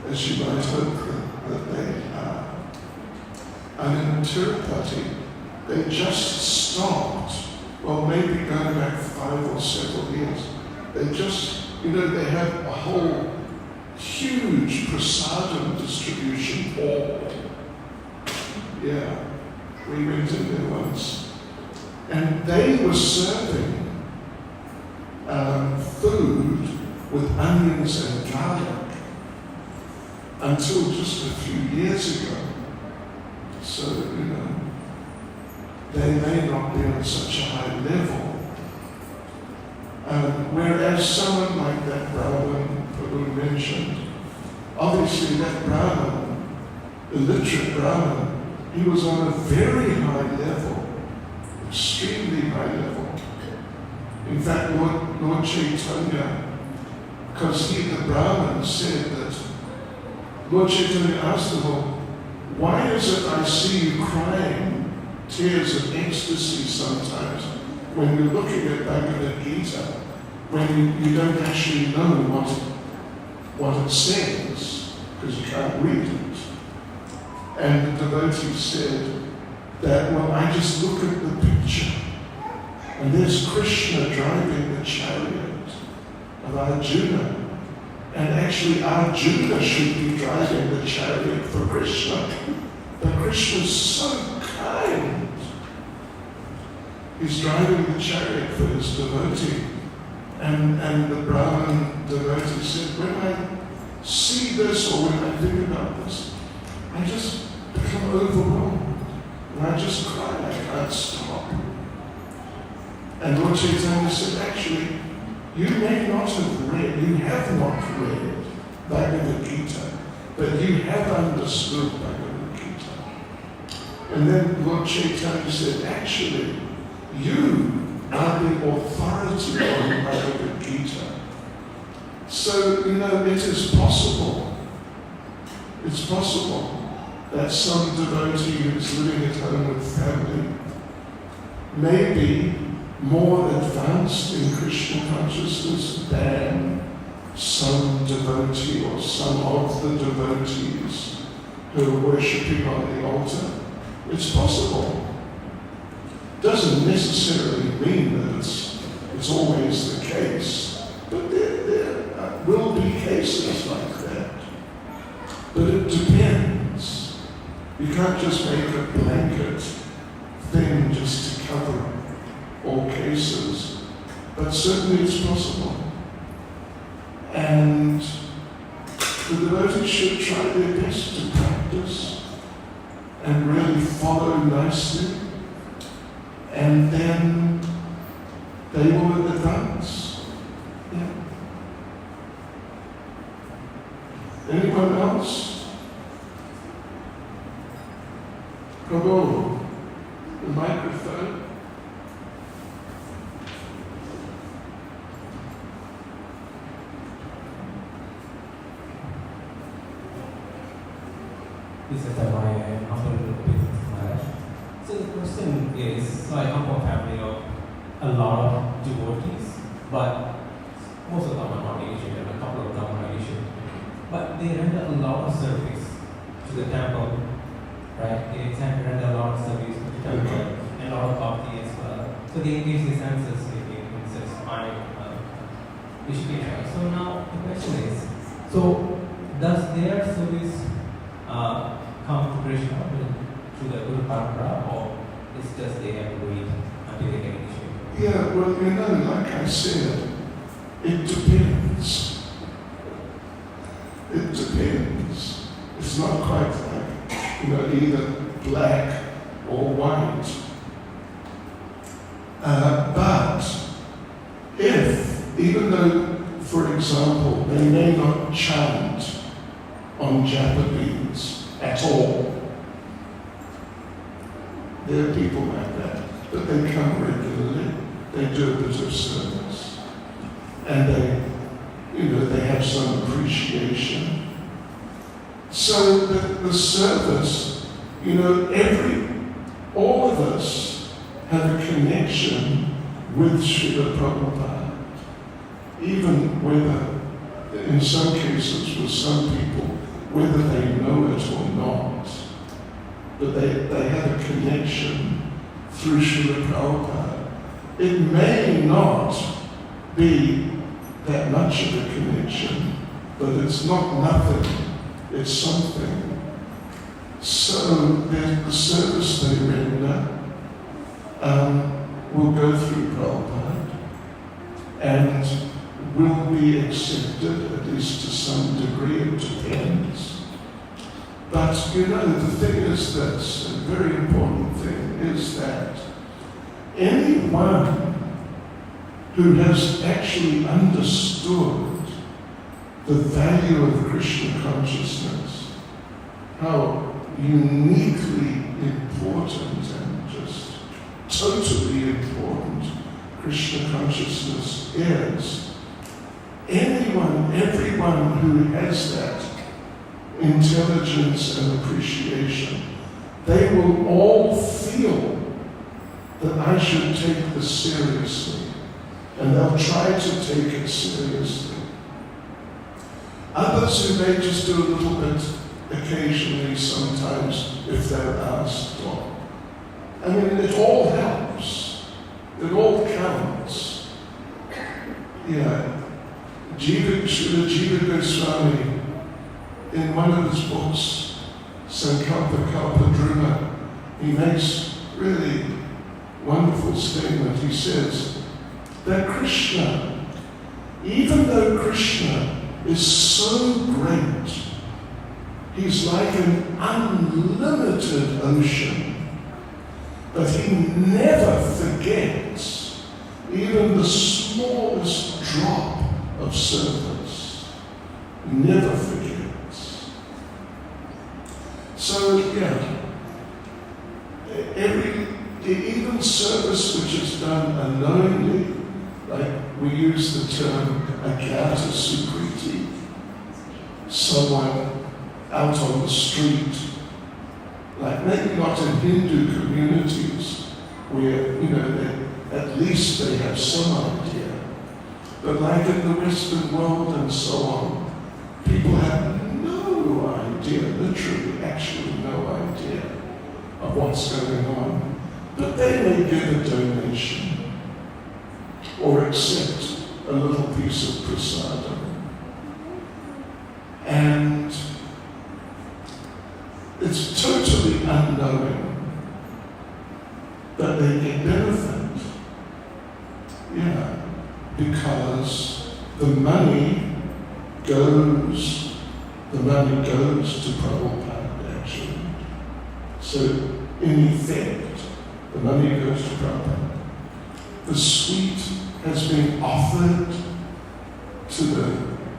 as you might hope that they are. and in Tirupati, they just stopped, well, maybe going back 5 or several years, they just, they have a whole huge prasadam distribution hall. Yeah, we went in there once. And they were serving food with onions and garlic until just a few years ago. So, they may not be on such a high level. Whereas someone like that Brahmin Prabhu mentioned, obviously that Brahmin, illiterate Brahmin, he was on a very high level, extremely high level. In fact, Lord Chaitanya, because he, the Brahmin, said that Lord Chaitanya asked him, well, why is it I see you crying tears of ecstasy sometimes when you're looking at Bhagavad Gita, when you don't actually know what it says, because you can't read it? And the devotee said that, well, I just look at the picture, and there's Krishna driving the chariot of Arjuna. And actually Arjuna should be driving the chariot for Krishna. But Krishna's so kind. He's driving the chariot for his devotee. And the Brahmin devotee said, when I see this or when I think about this, I just become overwhelmed. And I just cry, I can't stop. And Lord Chaitanya said, actually, you may not have read, you have not read Bhagavad Gita, but you have understood Bhagavad Gita. And then Lord Chaitanya said, actually, you are the authority on Bhagavad Gita. So, it is possible. It's possible that some devotee who's living at home with family may be more advanced in Krishna consciousness than some devotee or some of the devotees who are worshipping on the altar. It's possible. Doesn't necessarily mean that it's always the case, but there will be cases like that. But it depends. You can't just make a blanket thing just to cover all cases, but certainly it's possible. And the devotees should try their best to practice and really follow nicely, and then they will advance. Yeah. Anyone else? Prabhu, the microphone. This is my humble business Maharaj. So the question is, so I come from a family of a lot of devotees, but most of them are not initiated, a couple of them are initiated. But they render a lot of service to the temple, right? They render a lot of service to the temple and a lot of bhakti as well. So they engage the senses in such mind, So now the question is, so does their service come to Krishna through the Guru Parampara, or it's just they have to wait until they get initiated? Yeah, well, like I said, it depends. It depends. It's not quite like, either black or white. But if, even though, for example, they may not chant on japa beads at all, there are people like that, but they come regularly, they do a bit of service, and they have some appreciation. So the service, all of us have a connection with Srila Prabhupada, even whether, in some cases with some people, whether they know it or not. but they have a connection through Srila Prabhupada. It may not be that much of a connection, but it's not nothing, it's something. So the service they render will go through Prabhupada and will be accepted, at least to some degree, it depends. But the thing is this, a very important thing, is that anyone who has actually understood the value of Krishna consciousness, how uniquely important and just totally important Krishna consciousness is, everyone who has that intelligence and appreciation, they will all feel that I should take this seriously, and they'll try to take it seriously. Others who may just do a little bit occasionally, sometimes, if they're asked. It all helps. It all counts. Srila Jiva Goswami, in one of his books, Sankalpa Kalpadruma, he makes really wonderful statement. He says that Krishna, even though Krishna is so great, he's like an unlimited ocean, but he never forgets even the smallest drop of surface. Never forgets. So, even service which is done unknowingly, like we use the term agyata sukriti, someone out on the street, like maybe not in Hindu communities where, at least they have some idea, but like in the Western world and so on, people have no idea, literally, actually no idea of what's going on. But they may give a donation or accept a little piece of prasadam. And it's totally unknowing, but they get benefit. Because the money goes to Prabhupada, actually. So, in effect, the money goes to Prabhupada. The sweet has been offered to the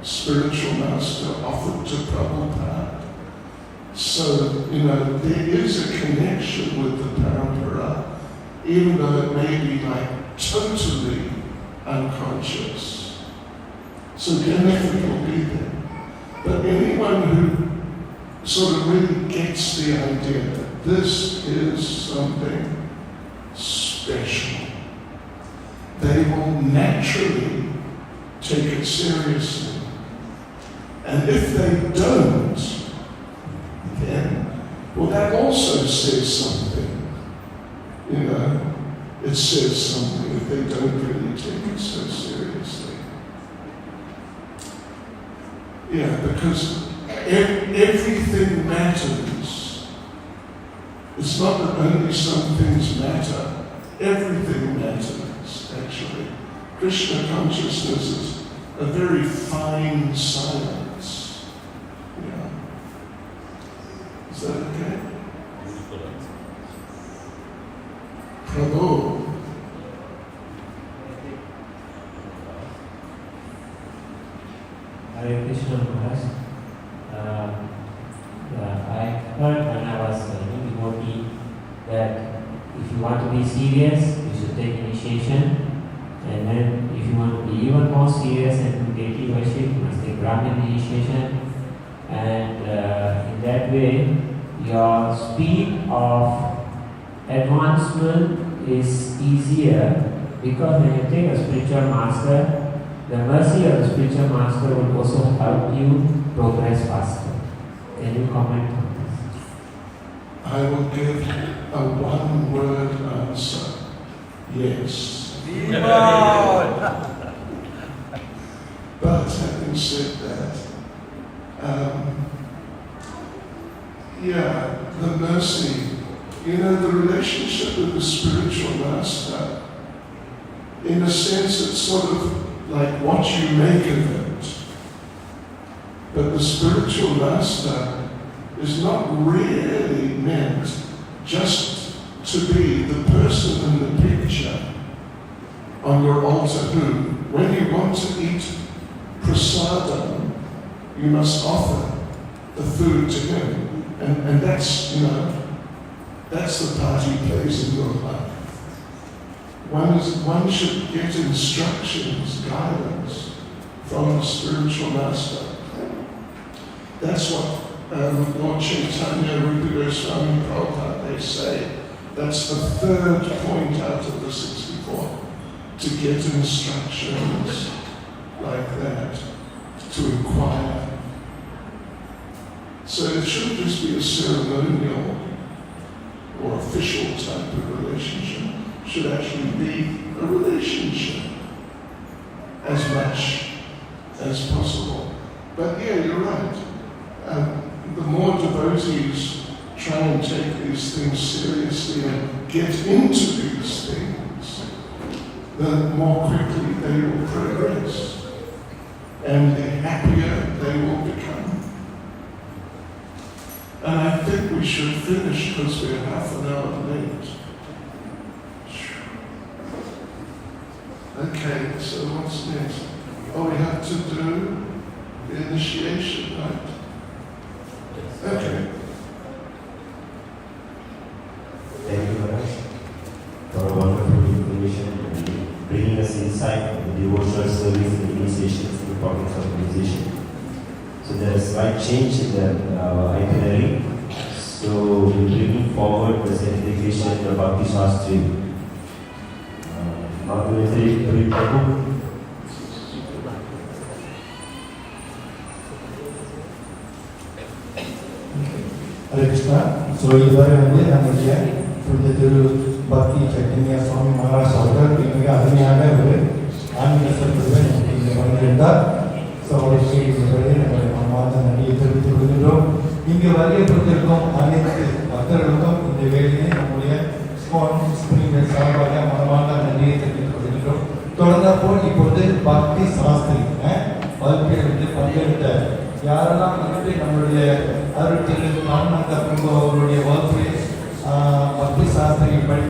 spiritual master, offered to Prabhupada. So, there is a connection with the parampara, even though it may be like totally unconscious. So benefit will be there. But anyone who sort of really gets the idea that this is something special, they will naturally take it seriously. And if they don't, then, that also says something. It says something if they don't really take it so seriously. Because everything matters. It's not that only some things matter. Everything matters, actually. Krishna consciousness is a very fine science. Is that okay? Prabhu. Hare Krishna Maharaj. I heard when I was a new devotee that if you want to be serious, you should take initiation. And then if you want to be even more serious and do deity worship, you must take Brahmin initiation. And in that way, your speed of advancement is easier, because when you take a spiritual master, the mercy of the spiritual master will also help you progress faster. Can you comment on this? I will give a one-word answer. Yes. But having said that, the mercy, the relationship with the spiritual master, in a sense, it's sort of like what you make of it. But the spiritual master is not really meant just to be the person in the picture on your altar who, when you want to eat prasadam, you must offer the food to him. And that's, that's the part he plays in your life. One should get instructions, guidance from the spiritual master. That's what Lord Chaitanya, Rupa Goswami, Prabhupada, they say. That's the third point out of the 64. To get instructions like that, to inquire. So it shouldn't just be a ceremonial or official type of relationship. It should actually be a relationship as much as possible. But yeah, you're right. The more devotees try and take these things seriously and get into these things, the more quickly they will progress and the happier they will become. And I think we should finish because we're half an hour late. Okay, so what's next? Oh, we have to do the initiation, right? Okay. Thank you, Maharaj, for a wonderful information and bringing us insight of the devotional service and initiations and importance of initiation. So there is a slight change in the itinerary. So we're bringing forward the certification of Bhakti Shastri. Madhuri Prabhu. Hare Krishna. So இதுவரை நம்முடைய புனித திரு பக்தி சைத்தன்ய சுவாமி மகாராஜ் அவர்கள் மிக அருமையாக ஒரு ஆன்மீக சொற்பொழிவை நமக்கு இங்கே வழங்கியிருந்தார். ஸோ அவருக்கு இதுவரை நம்முடைய மனமார்ந்த நன்றியை தெரிவித்துக் கொள்கின்றோம். இங்கு வருகைப்பட்டிருக்கும் அனைத்து பக்தர்களுக்கும் இந்த வேலையை நம்முடைய ஸ்பிரிங்ஃபீல்ட் சார்பாக மனமார்ந்த நன்றியை தெரிவித்துக் கொள்கின்றோம். தொடர்ந்தாற்போல் இப்பொழுது பக்தி சாஸ்திரி வகுப்பில் பங்கெடுத்த யாரெல்லாம் நம்மளுடைய அருள் திரு ஆனந்த பிரபு அவர்களுடைய வகுப்பில் பக்தி சாஸ்திரியை